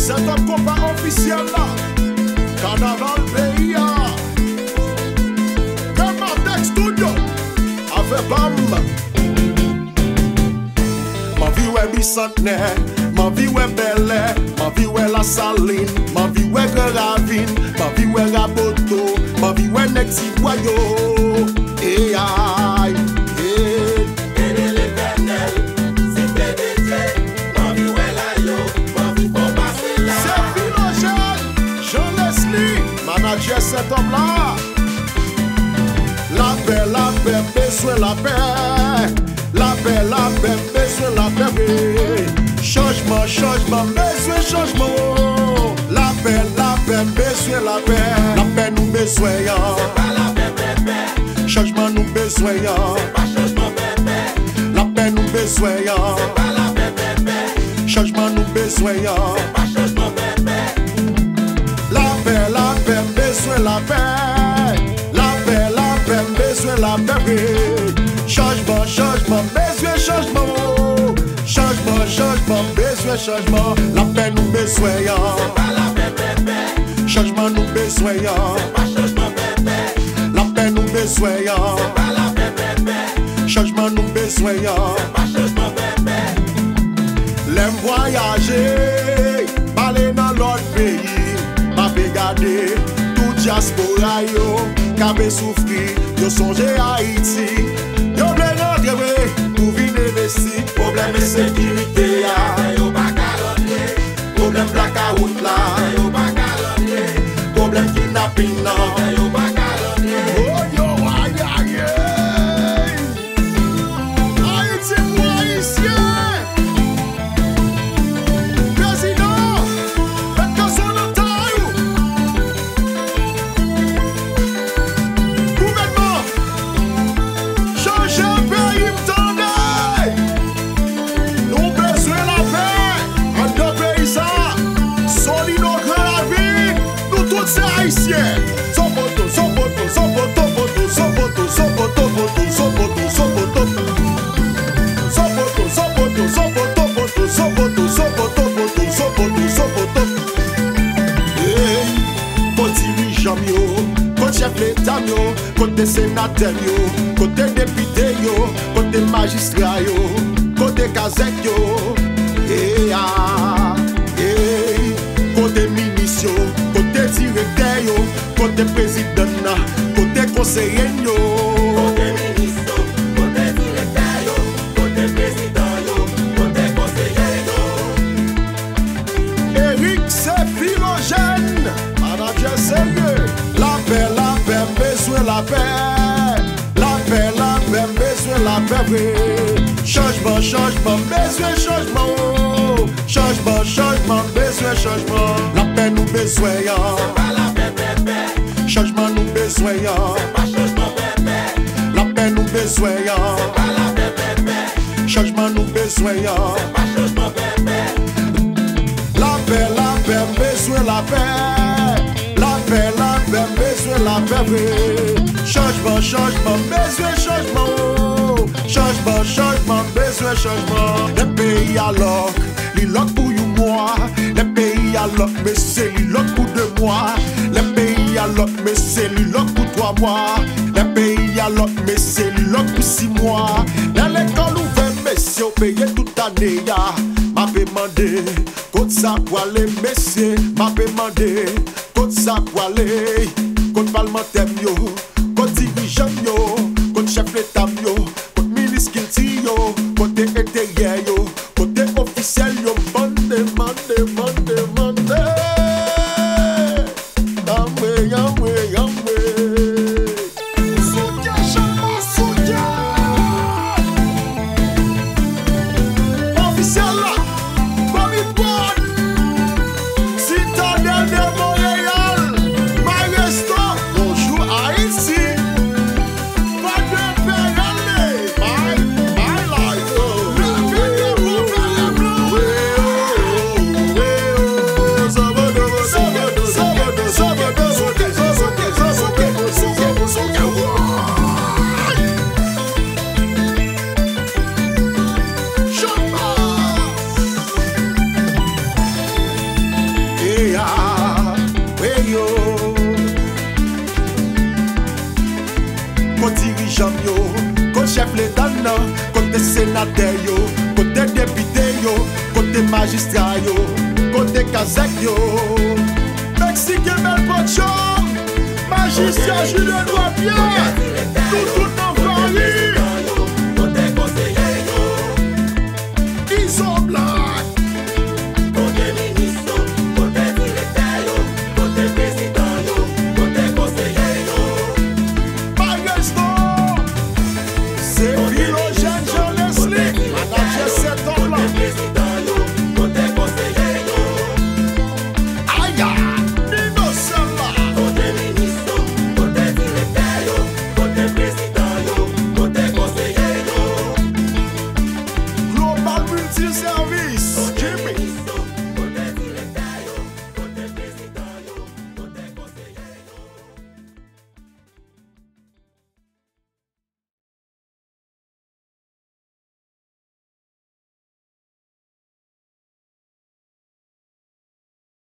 C'est un combat officiel là. Carnaval pays. Gamardex Studio. Avec Bam. Ma vie est bicentenaire. Ma vie est belle. Ma vie est la saline. Ma vie est gravine. Ma vie est raboto. Ma vie est nexi boyo. Et aïe. Manager cet homme-là. La paix, besoin la paix. La paix, besoin la paix. Changement, changement, besoin changement. La paix, besoin la paix. La paix nous besoin. C'est pas la paix, bébé. Changement nous besoin. C'est pas changement, bébé. La paix nous besoin. C'est pas la paix, bébé. Changement nous besoin. C'est pas changement, bébé. La paix, besoin la paix. La paix, besoin la paix. Changement, changement, besoin changement. Changement, changement, besoin changement. La paix nous besoin. C'est pas la paix, bébé. Changement nous besoin. C'est pas changement, bébé. La paix nous besoin. C'est pas la paix, bébé. Changement nous besoin. C'est pas changement, bébé. L'aime voyager, parler dans l'autre pays. M'a fait garder tout diaspora yo, qu'avait souffri, yo songe Haïti. Yo ble rentrer pour venir investir. Problème de sécurité ya, Yo pas calonner. problème blackout là, Yo pas calonner. problème kidnapping là. Yo pas calonner. Oh yo aïe aïe aïe. Haïti pour haïtien. Président, faites que son entend. Gouvernement, changez un pays, m'tendez. Nous besoin la paix. En deux pays ça, solide au grand la vie. Nous tous ces haïtiens. Son poteau, son poteau, son poteau, poteau, son poteau, son poteau, poteau, son poteau, son poteau. Son poteau, son poteau, son poteau, poteau, son poteau, son poteau, poteau, son poteau, son poteau. Hey, côté dirigeant yo, côté chef l'État yo, côté sénateur yo, côté député yo, côté magistrat yo, côté casette yo. Hey ah, hey, côté ministre yo, côté directeur yo, côté président na, côté conseiller yo. Côté ministre, côté directeur, yo. Côté président, yo. Côté conseiller, yo. Eric c'est Philogène, manager sérieux. La paix, besoin la paix. La paix, besoin la paix. Changement, changement, besoin changement. Changement, changement, besoin changement. La paix nous besoin. C'est pas la paix, bébé. Changement nous besoin. C'est pas changement, bébé. La paix nous besoin. C'est pas la paix, bébé. Changement nous besoin. C'est pas changement, bébé. La paix, besoin la paix. La paix, besoin la paix. Changement, changement, besoin changement. Changement, changement, besoin changement. Les pays à l'oc, les locs pour you moi. Les pays à l'oc, mais c'est les locs pour deux mois. Les pays à l'oc, mais c'est les locs pour 3 mois. Les pays à l'oc, mais c'est les locs pour 6 mois. Dans l'école ouverte, messieurs, payez toute année. M'a demandé, côte ça pour aller, messieurs. M'a demandé, côte ça pour aller. Côte parlementaire, yo. Côte dirigeant, yo. Côte chef l'État, yo. Côte ministre, yo. Côté intérieur, yo. Côté officiel, yo. Mande, mande, mande, mande. Yamwe, yamwe, yamwe. Soutien, chama, soutien. Officiel là, Bobby Bond. Citadelle de Montréal. My resto. Bonjour Haïti. Pas de pérennité. My life. Le pays de Montréal blanc. chef l'État, côté sénateur, côté député, côté magistrat, côté kazak, Mexique et Belpocho, magistrat Julien Doit bien, tout